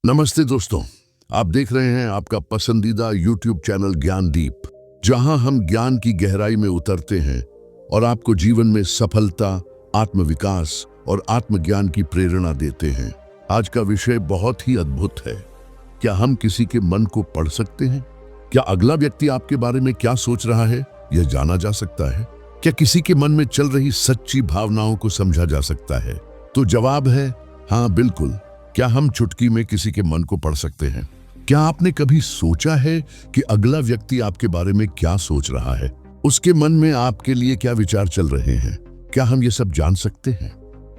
नमस्ते दोस्तों। आप देख रहे हैं आपका पसंदीदा YouTube चैनल ज्ञानदीप, जहां हम ज्ञान की गहराई में उतरते हैं और आपको जीवन में सफलता, आत्मविकास और आत्मज्ञान की प्रेरणा देते हैं। आज का विषय बहुत ही अद्भुत है। क्या हम किसी के मन को पढ़ सकते हैं? क्या अगला व्यक्ति आपके बारे में क्या सोच रहा है यह जाना जा सकता है? क्या किसी के मन में चल रही सच्ची भावनाओं को समझा जा सकता है? तो जवाब है हाँ, बिल्कुल। क्या हम चुटकी में किसी के मन को पढ़ सकते हैं? क्या आपने कभी सोचा है कि अगला व्यक्ति आपके बारे में क्या सोच रहा है? उसके मन में आपके लिए क्या विचार चल रहे हैं? क्या हम ये सब जान सकते हैं?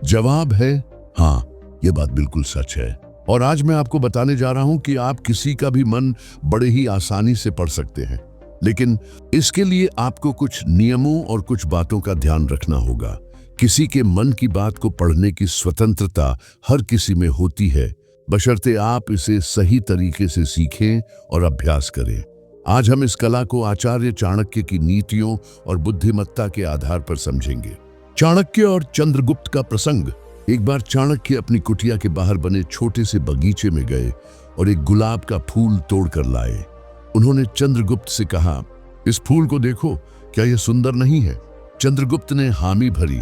जवाब है हाँ, ये बात बिल्कुल सच है। और आज मैं आपको बताने जा रहा हूं कि आप किसी का भी मन बड़े ही आसानी से पढ़ सकते हैं। लेकिन इसके लिए आपको कुछ नियमों और कुछ बातों का ध्यान रखना होगा। किसी के मन की बात को पढ़ने की स्वतंत्रता हर किसी में होती है, बशर्ते आप इसे सही तरीके से सीखें और अभ्यास करें। आज हम इस कला को आचार्य चाणक्य की नीतियों और बुद्धिमत्ता के आधार पर समझेंगे। चाणक्य और चंद्रगुप्त का प्रसंग। एक बार चाणक्य अपनी कुटिया के बाहर बने छोटे से बगीचे में गए और एक गुलाब का फूल तोड़कर लाए। उन्होंने चंद्रगुप्त से कहा, इस फूल को देखो, क्या यह सुंदर नहीं है? चंद्रगुप्त ने हामी भरी,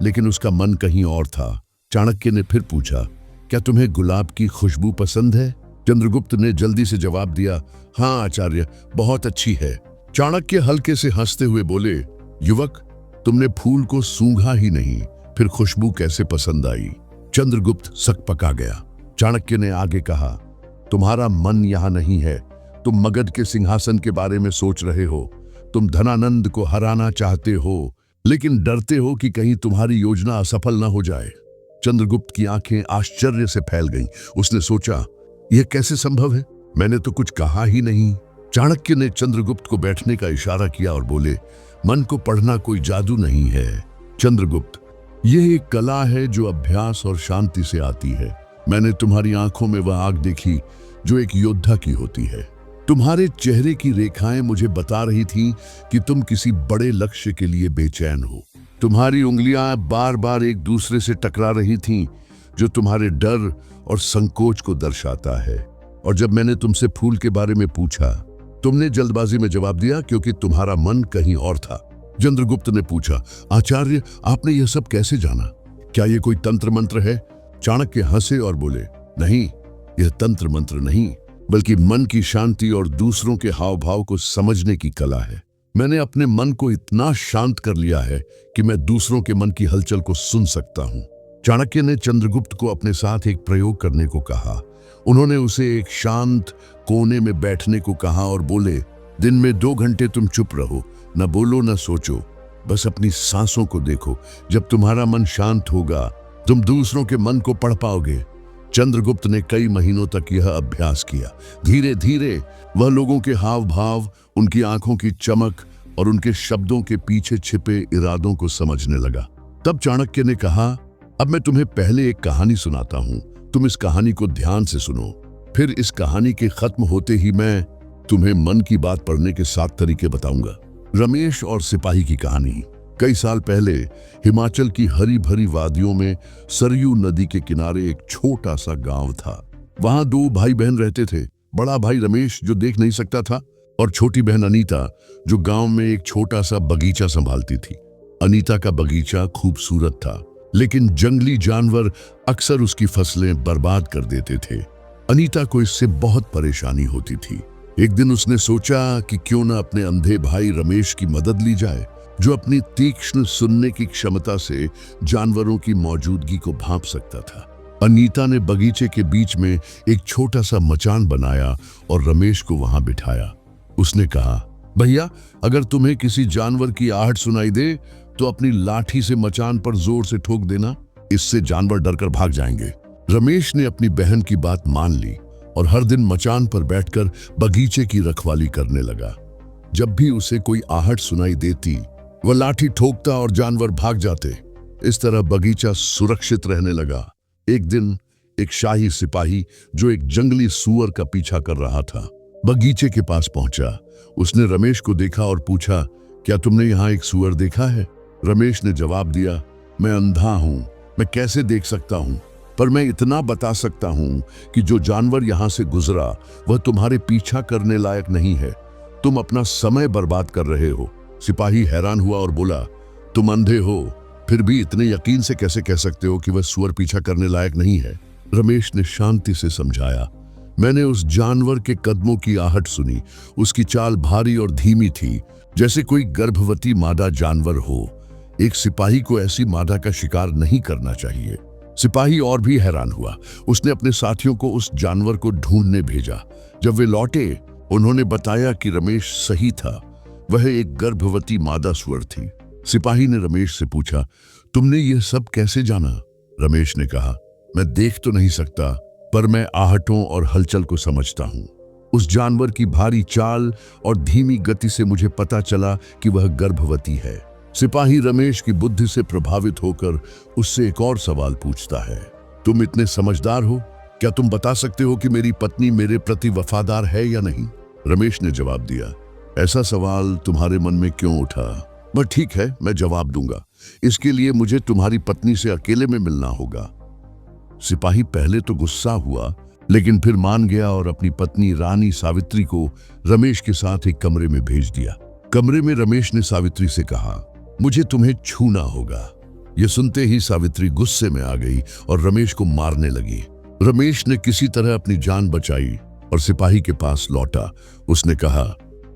लेकिन उसका मन कहीं और था। चाणक्य ने फिर पूछा, क्या तुम्हें गुलाब की खुशबू पसंद है? चंद्रगुप्त ने जल्दी से जवाब दिया, हाँ आचार्य, बहुत अच्छी है। चाणक्य हल्के से हंसते हुए बोले, युवक, तुमने फूल को सूंघा ही नहीं, फिर खुशबू कैसे पसंद आई? चंद्रगुप्त सकपका गया। चाणक्य ने आगे कहा, तुम्हारा मन यहाँ नहीं है। तुम मगध के सिंहासन के बारे में सोच रहे हो। तुम धनानंद को हराना चाहते हो, लेकिन डरते हो कि कहीं तुम्हारी योजना असफल न हो जाए। चंद्रगुप्त की आंखें आश्चर्य से फैल गईं। उसने सोचा, यह कैसे संभव है? मैंने तो कुछ कहा ही नहीं। चाणक्य ने चंद्रगुप्त को बैठने का इशारा किया और बोले, मन को पढ़ना कोई जादू नहीं है चंद्रगुप्त, यह एक कला है जो अभ्यास और शांति से आती है। मैंने तुम्हारी आंखों में वह आग देखी जो एक योद्धा की होती है। तुम्हारे चेहरे की रेखाएं मुझे बता रही थीं कि तुम किसी बड़े लक्ष्य के लिए बेचैन हो। तुम्हारी उंगलियां बार बार एक दूसरे से टकरा रही थीं, जो तुम्हारे डर और संकोच को दर्शाता है। और जब मैंने तुमसे फूल के बारे में पूछा, तुमने जल्दबाजी में जवाब दिया क्योंकि तुम्हारा मन कहीं और था। चंद्रगुप्त ने पूछा, आचार्य, आपने यह सब कैसे जाना? क्या यह कोई तंत्र मंत्र है? चाणक्य हंसे और बोले, नहीं, यह तंत्र मंत्र नहीं, बल्कि मन की शांति और दूसरों के हाव भाव को समझने की कला है। मैंने अपने मन को इतना शांत कर लिया है कि मैं दूसरों के मन की हलचल को सुन सकता हूँ। चाणक्य ने चंद्रगुप्त को अपने साथ एक प्रयोग करने को कहा। उन्होंने उसे एक शांत कोने में बैठने को कहा और बोले, दिन में 2 घंटे तुम चुप रहो, न बोलो न सोचो, बस अपनी सांसों को देखो। जब तुम्हारा मन शांत होगा, तुम दूसरों के मन को पढ़ पाओगे। चंद्रगुप्त ने कई महीनों तक यह अभ्यास किया। धीरे धीरे वह लोगों के हाव भाव, उनकी आंखों की चमक और उनके शब्दों के पीछे छिपे इरादों को समझने लगा। तब चाणक्य ने कहा, अब मैं तुम्हें पहले एक कहानी सुनाता हूँ, तुम इस कहानी को ध्यान से सुनो। फिर इस कहानी के खत्म होते ही मैं तुम्हें मन की बात पढ़ने के 7 तरीके बताऊंगा। रमेश और सिपाही की कहानी। कई साल पहले हिमाचल की हरी भरी वादियों में सरयू नदी के किनारे एक छोटा सा गांव था। वहां 2 भाई बहन रहते थे। बड़ा भाई रमेश, जो देख नहीं सकता था, और छोटी बहन अनीता, जो गांव में एक छोटा सा बगीचा संभालती थी। अनीता का बगीचा खूबसूरत था, लेकिन जंगली जानवर अक्सर उसकी फसलें बर्बाद कर देते थे। अनीता को इससे बहुत परेशानी होती थी। एक दिन उसने सोचा कि क्यों न अपने अंधे भाई रमेश की मदद ली जाए, जो अपनी तीक्ष्ण सुनने की क्षमता से जानवरों की मौजूदगी को भांप सकता था। अनीता ने बगीचे के बीच में एक छोटा सा मचान बनाया और रमेश को वहां बिठाया। उसने कहा, भैया, अगर तुम्हें किसी जानवर की आहट सुनाई दे तो अपनी लाठी से मचान पर जोर से ठोक देना, इससे जानवर डरकर भाग जाएंगे। रमेश ने अपनी बहन की बात मान ली और हर दिन मचान पर बैठकर बगीचे की रखवाली करने लगा। जब भी उसे कोई आहट सुनाई देती, वह लाठी ठोकता और जानवर भाग जाते। इस तरह बगीचा सुरक्षित रहने लगा। एक दिन एक शाही सिपाही, जो एक जंगली सूअर का पीछा कर रहा था, बगीचे के पास पहुंचा। उसने रमेश को देखा और पूछा, क्या तुमने यहाँ एक सूअर देखा है? रमेश ने जवाब दिया, मैं अंधा हूँ, मैं कैसे देख सकता हूँ? पर मैं इतना बता सकता हूं कि जो जानवर यहां से गुजरा वह तुम्हारे पीछा करने लायक नहीं है। तुम अपना समय बर्बाद कर रहे हो। सिपाही हैरान हुआ और बोला, तुम अंधे हो, फिर भी इतने यकीन से कैसे कह सकते हो कि वह सुअर पीछा करने लायक नहीं है? रमेश ने शांति से समझाया, मैंने उस जानवर के कदमों की आहट सुनी। उसकी चाल भारी और धीमी थी, जैसे कोई गर्भवती मादा जानवर हो। एक सिपाही को ऐसी मादा का शिकार नहीं करना चाहिए। सिपाही और भी हैरान हुआ। उसने अपने साथियों को उस जानवर को ढूंढने भेजा। जब वे लौटे, उन्होंने बताया कि रमेश सही था, वह एक गर्भवती मादा सुअर थी। सिपाही ने रमेश से पूछा, तुमने यह सब कैसे जाना? रमेश ने कहा, मैं देख तो नहीं सकता, पर मैं आहटों और हलचल को समझता हूं। उस जानवर की भारी चाल और धीमी गति से मुझे पता चला कि वह गर्भवती है। सिपाही रमेश की बुद्धि से प्रभावित होकर उससे एक और सवाल पूछता है, तुम इतने समझदार हो, क्या तुम बता सकते हो कि मेरी पत्नी मेरे प्रति वफादार है या नहीं? रमेश ने जवाब दिया, ऐसा सवाल तुम्हारे मन में क्यों उठा? बस ठीक है, मैं जवाब दूंगा। इसके लिए मुझे तुम्हारी पत्नी से अकेले में मिलना होगा। सिपाही पहले तो गुस्सा हुआ, लेकिन फिर मान गया और अपनी पत्नी रानी सावित्री को रमेश के साथ एक कमरे में भेज दिया। कमरे में रमेश ने सावित्री से कहा, मुझे तुम्हें छूना होगा। यह सुनते ही सावित्री गुस्से में आ गई और रमेश को मारने लगी। रमेश ने किसी तरह अपनी जान बचाई और सिपाही के पास लौटा। उसने कहा,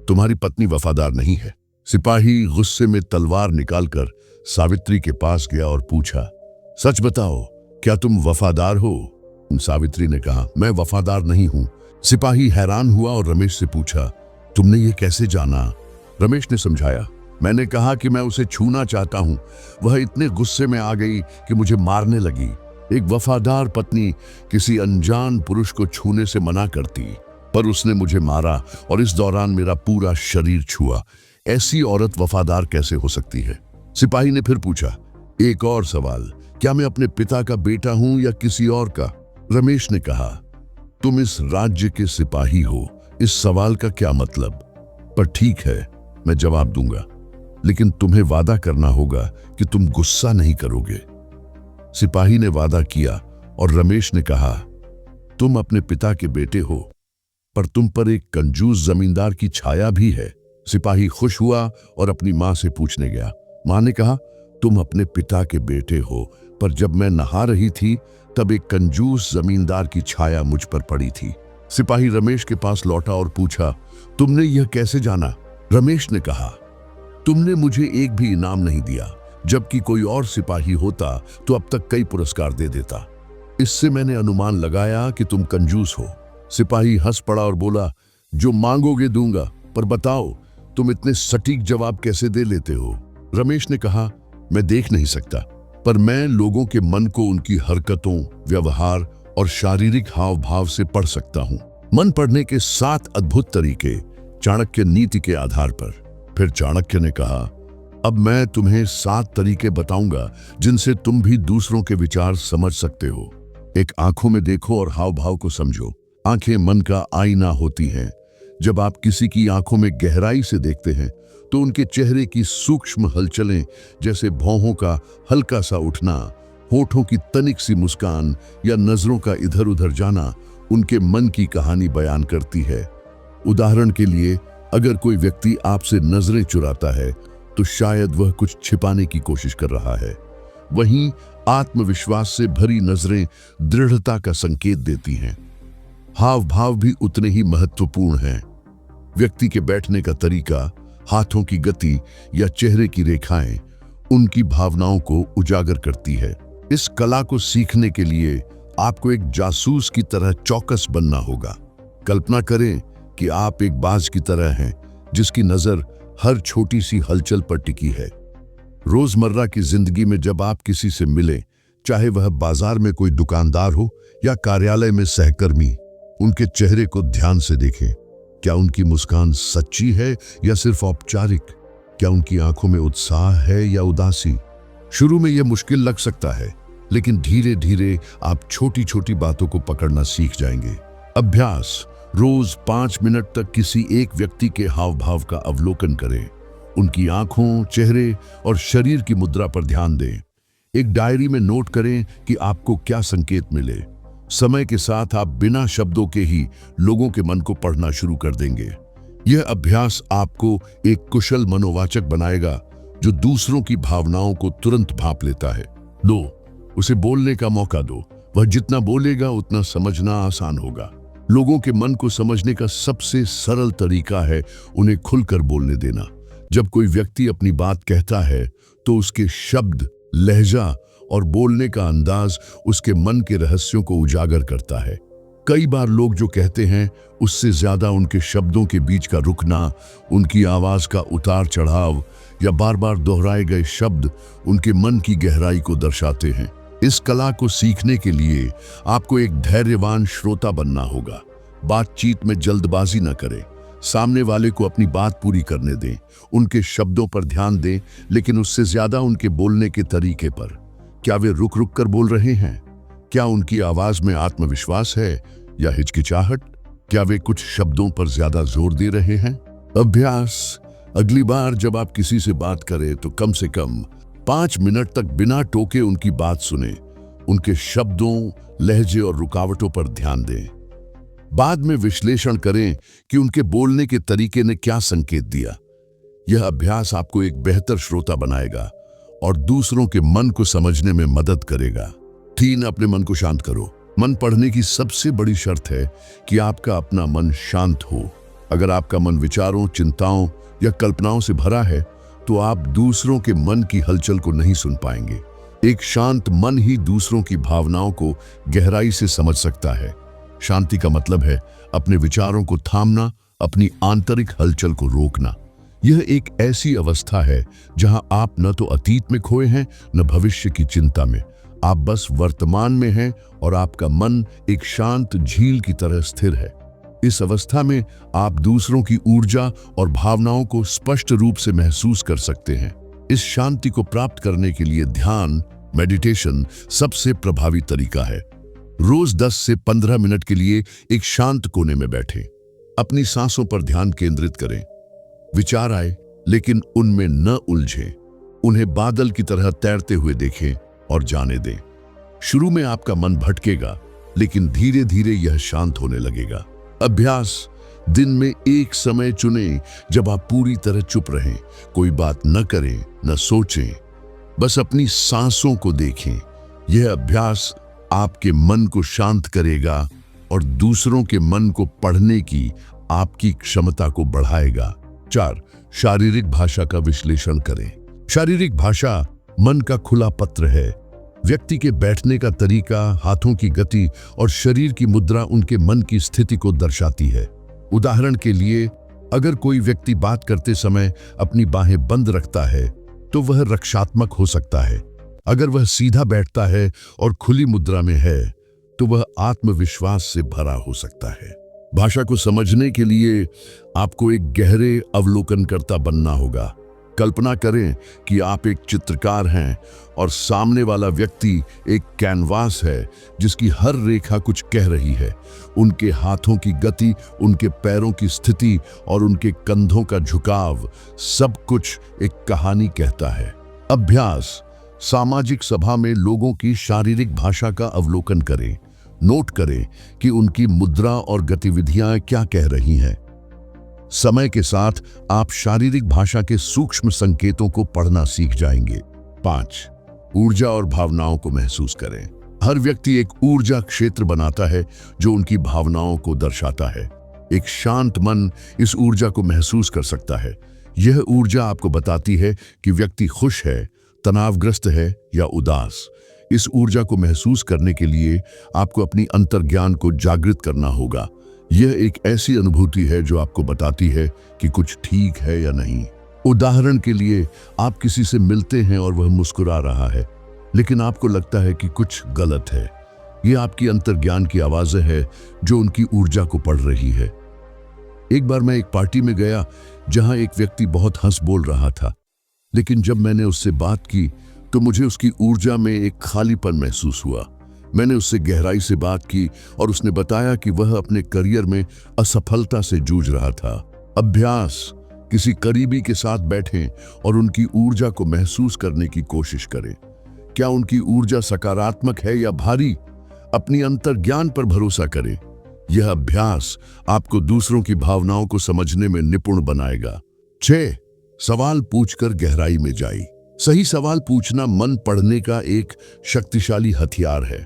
तुम्हारी पत्नी वफादार नहीं है। सिपाही गुस्से में तलवार निकालकर सावित्री के पास गया और पूछा, सच बताओ, क्या तुम वफादार हो? सावित्री ने कहा, मैं वफादार नहीं हूं। सिपाही हैरान हुआ और रमेश से पूछा, तुमने ये कैसे जाना? रमेश ने समझाया, मैंने कहा कि मैं उसे छूना चाहता हूं। वह इतने गुस्से में आ गई कि मुझे मारने लगी। एक वफादार पत्नी किसी अनजान पुरुष को छूने से मना करती, पर उसने मुझे मारा और इस दौरान मेरा पूरा शरीर छुआ। ऐसी औरत वफादार कैसे हो सकती है? सिपाही ने फिर पूछा, एक और सवाल, क्या मैं अपने पिता का बेटा हूं या किसी और का? रमेश ने कहा, तुम इस राज्य के सिपाही हो, इस सवाल का क्या मतलब? पर ठीक है, मैं जवाब दूंगा, लेकिन तुम्हें वादा करना होगा कि तुम गुस्सा नहीं करोगे। सिपाही ने वादा किया और रमेश ने कहा, तुम अपने पिता के बेटे हो, पर तुम पर एक कंजूस जमींदार की छाया भी है। सिपाही खुश हुआ और अपनी मां से पूछने गया। मां ने कहा, तुम अपने पिता के बेटे हो, पर जब मैं नहा रही थी तब एक कंजूस जमींदार की छाया मुझ पर पड़ी थी। सिपाही रमेश के पास लौटा और पूछा, तुमने यह कैसे जाना? रमेश ने कहा, तुमने मुझे एक भी इनाम नहीं दिया, जबकि कोई और सिपाही होता तो अब तक कई पुरस्कार दे देता। इससे मैंने अनुमान लगाया कि तुम कंजूस हो। सिपाही हंस पड़ा और बोला, जो मांगोगे दूंगा, पर बताओ तुम इतने सटीक जवाब कैसे दे लेते हो? रमेश ने कहा, मैं देख नहीं सकता, पर मैं लोगों के मन को उनकी हरकतों, व्यवहार और शारीरिक हाव भाव से पढ़ सकता हूं। मन पढ़ने के 7 अद्भुत तरीके, चाणक्य नीति के आधार पर। फिर चाणक्य ने कहा, अब मैं तुम्हें 7 तरीके बताऊंगा जिनसे तुम भी दूसरों के विचार समझ सकते हो। एक, आंखों में देखो और हाव भाव को समझो। आंखें मन का आईना होती हैं। जब आप किसी की आंखों में गहराई से देखते हैं तो उनके चेहरे की सूक्ष्म हलचलें, जैसे भौहों का हल्का सा उठना, होठों की तनिक सी मुस्कान या नजरों का इधर उधर जाना, उनके मन की कहानी बयान करती है। उदाहरण के लिए, अगर कोई व्यक्ति आपसे नजरें चुराता है तो शायद वह कुछ छिपाने की कोशिश कर रहा है। वहीं आत्मविश्वास से भरी नजरें दृढ़ता का संकेत देती हैं। हाव भाव भी उतने ही महत्वपूर्ण हैं। व्यक्ति के बैठने का तरीका, हाथों की गति या चेहरे की रेखाएं उनकी भावनाओं को उजागर करती है। इस कला को सीखने के लिए आपको एक जासूस की तरह चौकस बनना होगा। कल्पना करें कि आप एक बाज की तरह हैं जिसकी नजर हर छोटी सी हलचल पर टिकी है। रोजमर्रा की जिंदगी में जब आप किसी से मिलें, चाहे वह बाजार में कोई दुकानदार हो या कार्यालय में सहकर्मी, उनके चेहरे को ध्यान से देखें। क्या उनकी मुस्कान सच्ची है या सिर्फ औपचारिक? क्या उनकी आंखों में उत्साह है या उदासी? शुरू में यह मुश्किल लग सकता है, लेकिन धीरे धीरे आप छोटी छोटी बातों को पकड़ना सीख जाएंगे। अभ्यास, रोज 5 मिनट तक किसी एक व्यक्ति के हाव भाव का अवलोकन करें। उनकी आंखों, चेहरे और शरीर की मुद्रा पर ध्यान दें। एक डायरी में नोट करें कि आपको क्या संकेत मिले। समय के साथ आप बिना शब्दों के ही लोगों के मन को पढ़ना शुरू कर देंगे। यह अभ्यास आपको एक कुशल मनोवाचक बनाएगा जो दूसरों की भावनाओं को तुरंत भांप लेता है। 2, उसे बोलने का मौका दो। वह जितना बोलेगा उतना समझना आसान होगा। लोगों के मन को समझने का सबसे सरल तरीका है उन्हें खुलकर बोलने देना। जब कोई व्यक्ति अपनी बात कहता है तो उसके शब्द, लहजा और बोलने का अंदाज उसके मन के रहस्यों को उजागर करता है। कई बार लोग जो कहते हैं उससे ज्यादा उनके शब्दों के बीच का रुकना, उनकी आवाज का उतार चढ़ाव या बार बार दोहराए गए शब्द उनके मन की गहराई को दर्शाते हैं। इस कला को सीखने के लिए आपको एक धैर्यवान श्रोता बनना होगा। बातचीत में जल्दबाजी न करें। सामने वाले को अपनी बात पूरी करने दें। उनके शब्दों पर ध्यान दें, लेकिन उससे ज्यादा उनके बोलने के तरीके पर। क्या वे रुक रुक कर बोल रहे हैं? क्या उनकी आवाज में आत्मविश्वास है या हिचकिचाहट? क्या वे कुछ शब्दों पर ज्यादा जोर दे रहे हैं? अभ्यास: अगली बार जब आप किसी से बात करें तो कम से कम 5 मिनट तक बिना टोके उनकी बात सुने। उनके शब्दों, लहजे और रुकावटों पर ध्यान दें। बाद में विश्लेषण करें कि उनके बोलने के तरीके ने क्या संकेत दिया। यह अभ्यास आपको एक बेहतर श्रोता बनाएगा और दूसरों के मन को समझने में मदद करेगा। 3, अपने मन को शांत करो। मन पढ़ने की सबसे बड़ी शर्त है कि आपका अपना मन शांत हो। अगर आपका मन विचारों, चिंताओं या कल्पनाओं से भरा है तो आप दूसरों के मन की हलचल को नहीं सुन पाएंगे। एक शांत मन ही दूसरों की भावनाओं को गहराई से समझ सकता है। शांति का मतलब है अपने विचारों को थामना, अपनी आंतरिक हलचल को रोकना। यह एक ऐसी अवस्था है जहां आप न तो अतीत में खोए हैं न भविष्य की चिंता में। आप बस वर्तमान में हैं और आपका मन एक शांत झील की तरह स्थिर है। इस अवस्था में आप दूसरों की ऊर्जा और भावनाओं को स्पष्ट रूप से महसूस कर सकते हैं। इस शांति को प्राप्त करने के लिए ध्यान, मेडिटेशन सबसे प्रभावी तरीका है। रोज 10 से 15 मिनट के लिए एक शांत कोने में बैठें। अपनी सांसों पर ध्यान केंद्रित करें। विचार आए लेकिन उनमें न उलझें। उन्हें बादल की तरह तैरते हुए देखें और जाने दें। शुरू में आपका मन भटकेगा, लेकिन धीरे धीरे यह शांत होने लगेगा। अभ्यास: दिन में एक समय चुनें जब आप पूरी तरह चुप रहें। कोई बात न करें, न सोचें, बस अपनी सांसों को देखें। यह अभ्यास आपके मन को शांत करेगा और दूसरों के मन को पढ़ने की आपकी क्षमता को बढ़ाएगा। 4, शारीरिक भाषा का विश्लेषण करें। शारीरिक भाषा मन का खुला पत्र है। व्यक्ति के बैठने का तरीका, हाथों की गति और शरीर की मुद्रा उनके मन की स्थिति को दर्शाती है। उदाहरण के लिए, अगर कोई व्यक्ति बात करते समय अपनी बाहें बंद रखता है तो वह रक्षात्मक हो सकता है। अगर वह सीधा बैठता है और खुली मुद्रा में है तो वह आत्मविश्वास से भरा हो सकता है। भाषा को समझने के लिए आपको एक गहरे अवलोकनकर्ता बनना होगा। कल्पना करें कि आप एक चित्रकार हैं और सामने वाला व्यक्ति एक कैनवास है जिसकी हर रेखा कुछ कह रही है। उनके हाथों की गति, उनके पैरों की स्थिति और उनके कंधों का झुकाव, सब कुछ एक कहानी कहता है। अभ्यास: सामाजिक सभा में लोगों की शारीरिक भाषा का अवलोकन करें। नोट करें कि उनकी मुद्रा और गतिविधियां क्या कह रही हैं। समय के साथ आप शारीरिक भाषा के सूक्ष्म संकेतों को पढ़ना सीख जाएंगे। 5, ऊर्जा और भावनाओं को महसूस करें। हर व्यक्ति एक ऊर्जा क्षेत्र बनाता है जो उनकी भावनाओं को दर्शाता है। एक शांत मन इस ऊर्जा को महसूस कर सकता है। यह ऊर्जा आपको बताती है कि व्यक्ति खुश है, तनावग्रस्त है या उदास। इस ऊर्जा को महसूस करने के लिए आपको अपनी अंतर्ज्ञान को जागृत करना होगा। यह एक ऐसी अनुभूति है जो आपको बताती है कि कुछ ठीक है या नहीं। उदाहरण के लिए, आप किसी से मिलते हैं और वह मुस्कुरा रहा है, लेकिन आपको लगता है कि कुछ गलत है। यह आपकी अंतर्ज्ञान की आवाज़ है जो उनकी ऊर्जा को पढ़ रही है। एक बार मैं एक पार्टी में गया जहां एक व्यक्ति बहुत हंस बोल रहा था, लेकिन जब मैंने उससे बात की तो मुझे उसकी ऊर्जा में एक खालीपन महसूस हुआ। मैंने उससे गहराई से बात की और उसने बताया कि वह अपने करियर में असफलता से जूझ रहा था। अभ्यास: किसी करीबी के साथ बैठें और उनकी ऊर्जा को महसूस करने की कोशिश करें। क्या उनकी ऊर्जा सकारात्मक है या भारी? अपनी अंतर्ज्ञान पर भरोसा करें। यह अभ्यास आपको दूसरों की भावनाओं को समझने में निपुण बनाएगा। 6. सवाल पूछकर गहराई में जाइए। सही सवाल पूछना मन पढ़ने का एक शक्तिशाली हथियार है।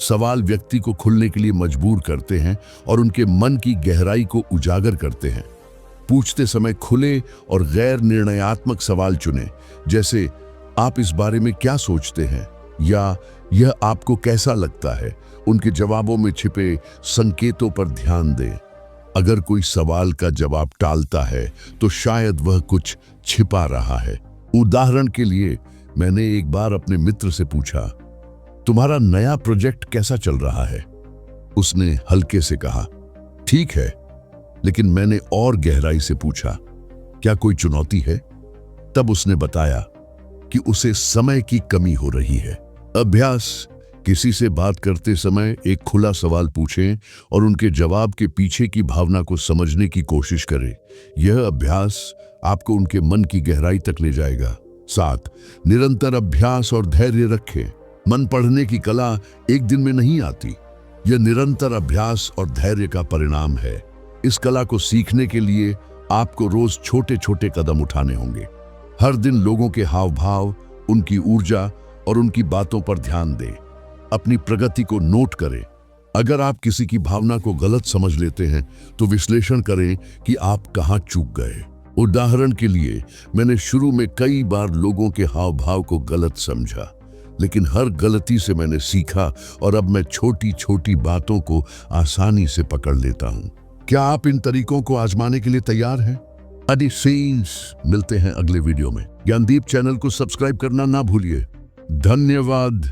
सवाल व्यक्ति को खुलने के लिए मजबूर करते हैं और उनके मन की गहराई को उजागर करते हैं। पूछते समय खुले और गैर निर्णयात्मक सवाल चुनें, जैसे आप इस बारे में क्या सोचते हैं या यह आपको कैसा लगता है। उनके जवाबों में छिपे संकेतों पर ध्यान दें। अगर कोई सवाल का जवाब टालता है तो शायद वह कुछ छिपा रहा है। उदाहरण के लिए, मैंने एक बार अपने मित्र से पूछा, तुम्हारा नया प्रोजेक्ट कैसा चल रहा है? उसने हल्के से कहा, ठीक है। लेकिन मैंने और गहराई से पूछा, क्या कोई चुनौती है? तब उसने बताया कि उसे समय की कमी हो रही है। अभ्यास: किसी से बात करते समय एक खुला सवाल पूछें और उनके जवाब के पीछे की भावना को समझने की कोशिश करें। यह अभ्यास आपको उनके मन की गहराई तक ले जाएगा। 7. निरंतर अभ्यास और धैर्य रखें। मन पढ़ने की कला एक दिन में नहीं आती। यह निरंतर अभ्यास और धैर्य का परिणाम है। इस कला को सीखने के लिए आपको रोज छोटे छोटे कदम उठाने होंगे। हर दिन लोगों के हाव भाव, उनकी ऊर्जा और उनकी बातों पर ध्यान दें। अपनी प्रगति को नोट करें। अगर आप किसी की भावना को गलत समझ लेते हैं तो विश्लेषण करें कि आप कहां चूक गए। उदाहरण के लिए, मैंने शुरू में कई बार लोगों के हाव भाव को गलत समझा, लेकिन हर गलती से मैंने सीखा और अब मैं छोटी छोटी बातों को आसानी से पकड़ लेता हूं। क्या आप इन तरीकों को आजमाने के लिए तैयार हैं? मिलते हैं अगले वीडियो में। ज्ञानदीप चैनल को सब्सक्राइब करना ना भूलिए। धन्यवाद।